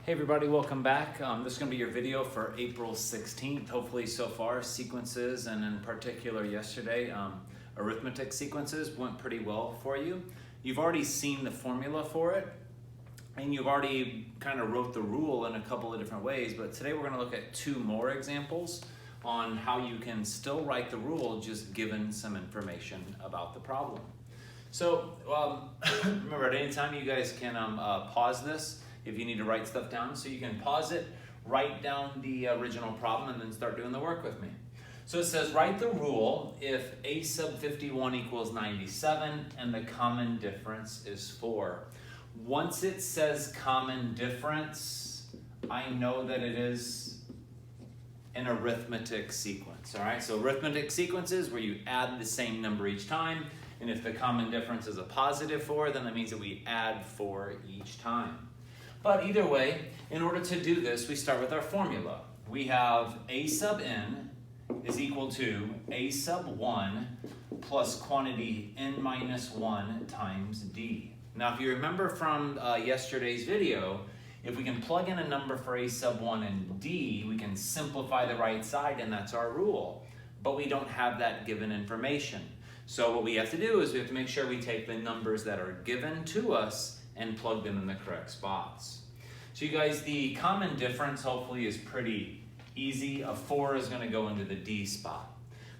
Hey everybody, welcome back. This is going to be your video for April 16th. Hopefully so far sequences, and in particular yesterday, arithmetic sequences went pretty well for you. You've already seen the formula for it, and you've already kind of wrote the rule in a couple of different ways, but today we're going to look at two more examples on how you can still write the rule just given some information about the problem. So remember, at any time you guys can pause this if you need to write stuff down. So you can pause it, write down the original problem, and then start doing the work with me. So it says, write the rule if a sub 51 equals 97 and the common difference is 4. Once it says common difference, I know that it is an arithmetic sequence, all right? So arithmetic sequences where you add the same number each time, and if the common difference is a positive 4, then that means that we add 4 each time. But either way, in order to do this, we start with our formula. We have a sub n is equal to a sub 1 plus quantity n minus 1 times d. Now, if you remember from yesterday's video, if we can plug in a number for a sub 1 and d, we can simplify the right side, and that's our rule. But we don't have that given information. So what we have to do is we have to make sure we take the numbers that are given to us and plug them in the correct spots. So you guys, the common difference hopefully is pretty easy. A 4 is going to go into the D spot.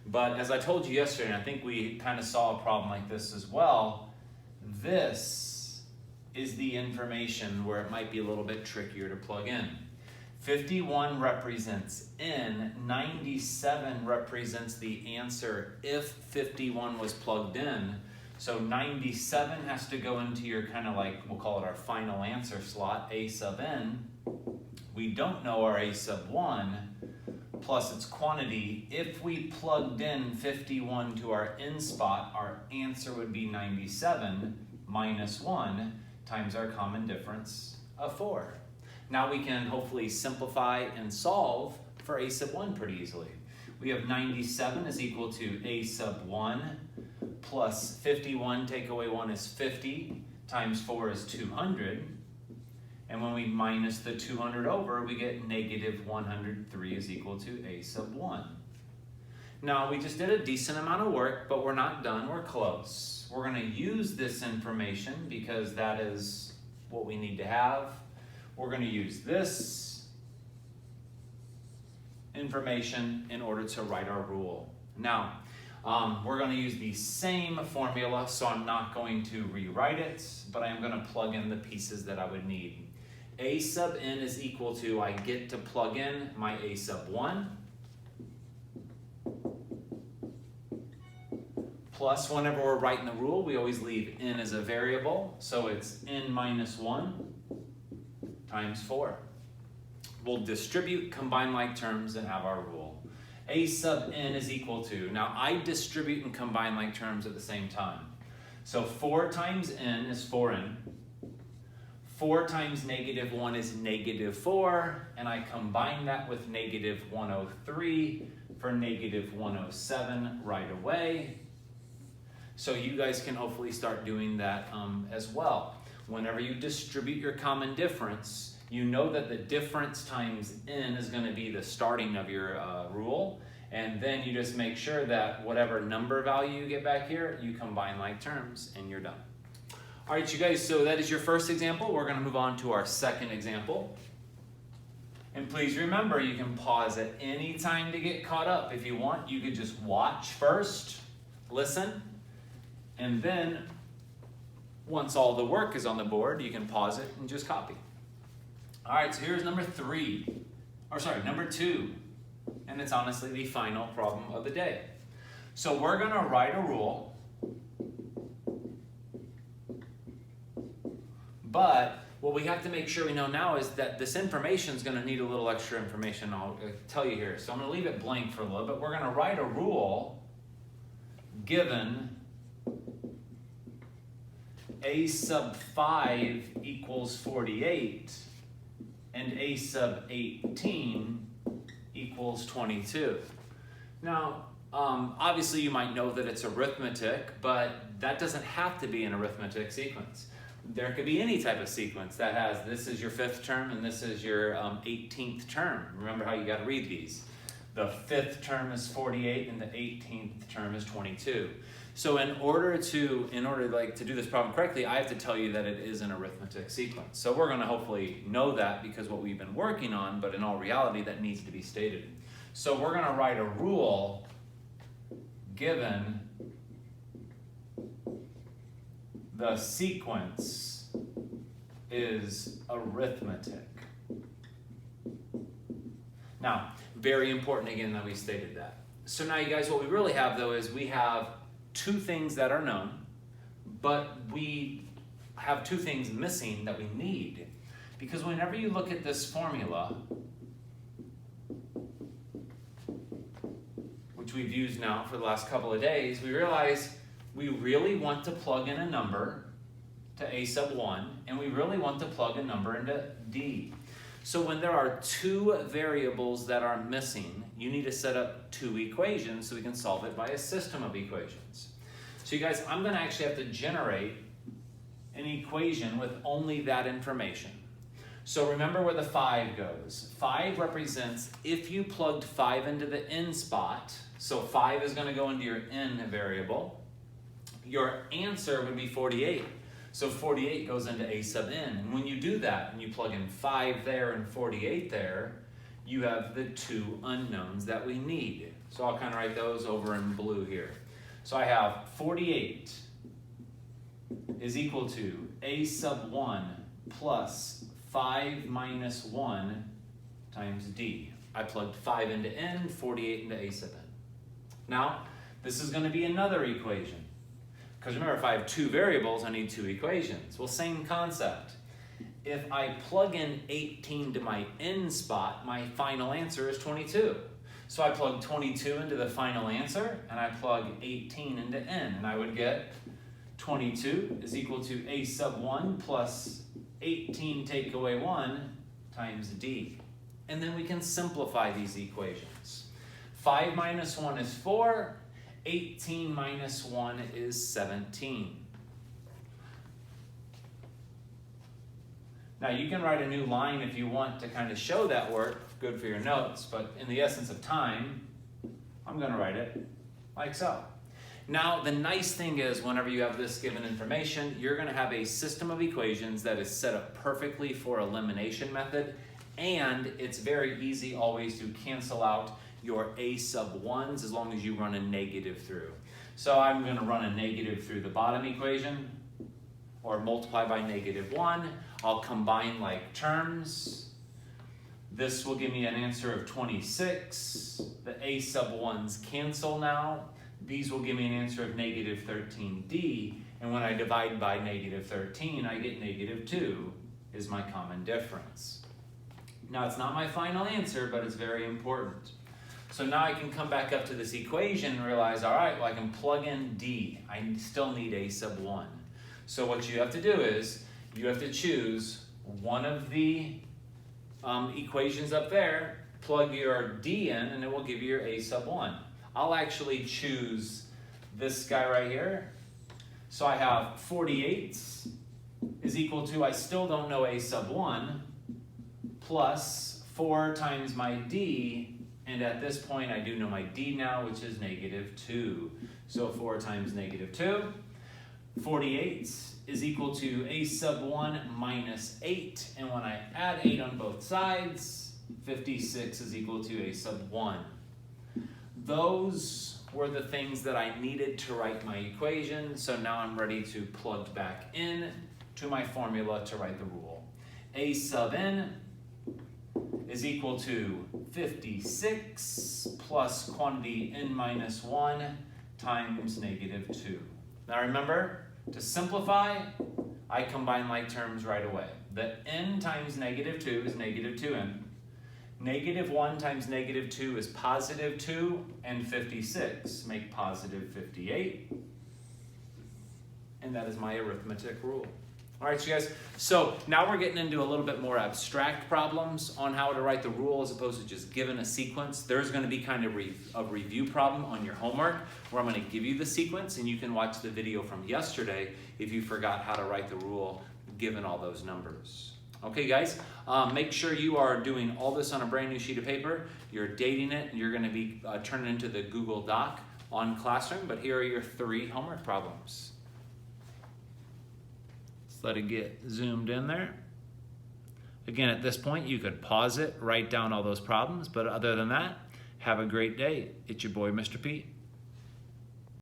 But as I told you yesterday, and I think we kind of saw a problem like this as well, this is the information where it might be a little bit trickier to plug in. 51 represents n, 97 represents the answer if 51 was plugged in. So 97 has to go into your kind of like, we'll call it our final answer slot, a sub n. We don't know our a sub 1 plus its quantity. If we plugged in 51 to our n spot, our answer would be 97 minus 1 times our common difference of 4. Now we can hopefully simplify and solve for a sub 1 pretty easily. We have 97 is equal to a sub 1 plus 51, take away 1 is 50, times 4 is 200. And when we minus the 200 over, we get negative 103 is equal to a sub 1. Now, we just did a decent amount of work, but we're not done, we're close. We're going to use this information because that is what we need to have. We're going to use this information in order to write our rule. Now, we're going to use the same formula, so I'm not going to rewrite it, but I am going to plug in the pieces that I would need. A sub n is equal to, I get to plug in my a sub 1, plus whenever we're writing the rule, we always leave n as a variable, so it's n minus 1 times 4. We'll distribute, combine like terms, and have our rule. A sub n is equal to, now I distribute and combine like terms at the same time. So 4 times n is 4n. 4 times negative 1 is negative 4, and I combine that with negative 103 for negative 107 right away. So you guys can hopefully start doing that as well. Whenever you distribute your common difference, you know that the difference times n is going to be the starting of your rule, and then you just make sure that whatever number value you get back here, you combine like terms, and you're done. All right, you guys, so that is your first example. We're going to move on to our second example. And please remember, you can pause at any time to get caught up. If you want, you could just watch first, listen, and then once all the work is on the board, you can pause it and just copy. All right, so here's number 2, and it's honestly the final problem of the day. So we're going to write a rule, but what we have to make sure we know now is that this information is going to need a little extra information. I'll tell you here. So I'm going to leave it blank for a little bit. We're going to write a rule given a sub 5 equals 48 and a sub 18 equals 22. Now, obviously you might know that it's arithmetic, but that doesn't have to be an arithmetic sequence. there could be any type of sequence that has, this is your 5th term and this is your 18th term. Remember how you got to read these. The 5th term is 48 and the 18th term is 22. So in order to do this problem correctly, I have to tell you that it is an arithmetic sequence. So we're going to hopefully know that because what we've been working on, but in all reality that needs to be stated. So we're going to write a rule given the sequence is arithmetic. Now, very important again that we stated that. So now you guys, what we really have though is we have 2 things that are known, but we have 2 things missing that we need. Because whenever you look at this formula, which we've used now for the last couple of days, we realize we really want to plug in a number to a sub 1, and we really want to plug a number into d. So when there are 2 variables that are missing, you need to set up 2 equations so we can solve it by a system of equations. So you guys, I'm going to actually have to generate an equation with only that information. So remember where the 5 goes. 5 represents if you plugged 5 into the n spot, so 5 is going to go into your n variable, your answer would be 48. So 48 goes into a sub n. And when you do that, and you plug in 5 there and 48 there, you have the 2 unknowns that we need. So I'll kind of write those over in blue here. So I have 48 is equal to a sub 1 plus 5 minus 1 times d. I plugged 5 into n, 48 into a sub n. Now, this is going to be another equation. Because remember, if I have 2 variables, I need 2 equations. Well, same concept. If I plug in 18 to my n spot, my final answer is 22. So I plug 22 into the final answer, and I plug 18 into n, and I would get 22 is equal to a sub 1 plus 18 take away 1 times d. And then we can simplify these equations. 5 minus 1 is 4. 18 minus 1 is 17. Now you can write a new line if you want to kind of show that work, good for your notes, but in the essence of time, I'm going to write it like so. Now the nice thing is whenever you have this given information, you're going to have a system of equations that is set up perfectly for elimination method, and it's very easy always to cancel out your a sub 1s as long as you run a negative through. So I'm going to run a negative through the bottom equation, or multiply by -1. I'll combine like terms. This will give me an answer of 26. The a sub 1s cancel now. These will give me an answer of -13d. And when I divide by -13, I get -2 is my common difference. Now it's not my final answer, but it's very important. So now I can come back up to this equation and realize, all right, well, I can plug in d. I still need a sub 1. So what you have to do is you have to choose one of the equations up there, plug your d in, and it will give you your a sub 1. I'll actually choose this guy right here. So I have 48 is equal to, I still don't know a sub 1, plus 4 times my d. And at this point, I do know my d now, which is -2. So 4 times -2. 48 is equal to a sub 1 minus 8. And when I add 8 on both sides, 56 is equal to a sub 1. Those were the things that I needed to write my equation. So now I'm ready to plug back in to my formula to write the rule. A sub n is equal to 56 plus quantity n minus 1 times -2. Now remember, to simplify, I combine like terms right away. The n times -2 is -2n. -1 times -2 is +2, and 56 make +58. And that is my arithmetic rule. All right, you guys, so now we're getting into a little bit more abstract problems on how to write the rule as opposed to just given a sequence. There's going to be kind of a review problem on your homework where I'm going to give you the sequence, and you can watch the video from yesterday if you forgot how to write the rule given all those numbers. Okay guys, make sure you are doing all this on a brand new sheet of paper. You're dating it and you're going to be turning it into the Google Doc on Classroom, but here are your 3 homework problems. Let's let it get zoomed in there. Again, at this point, you could pause it, write down all those problems, but other than that, have a great day. It's your boy, Mr. Pete.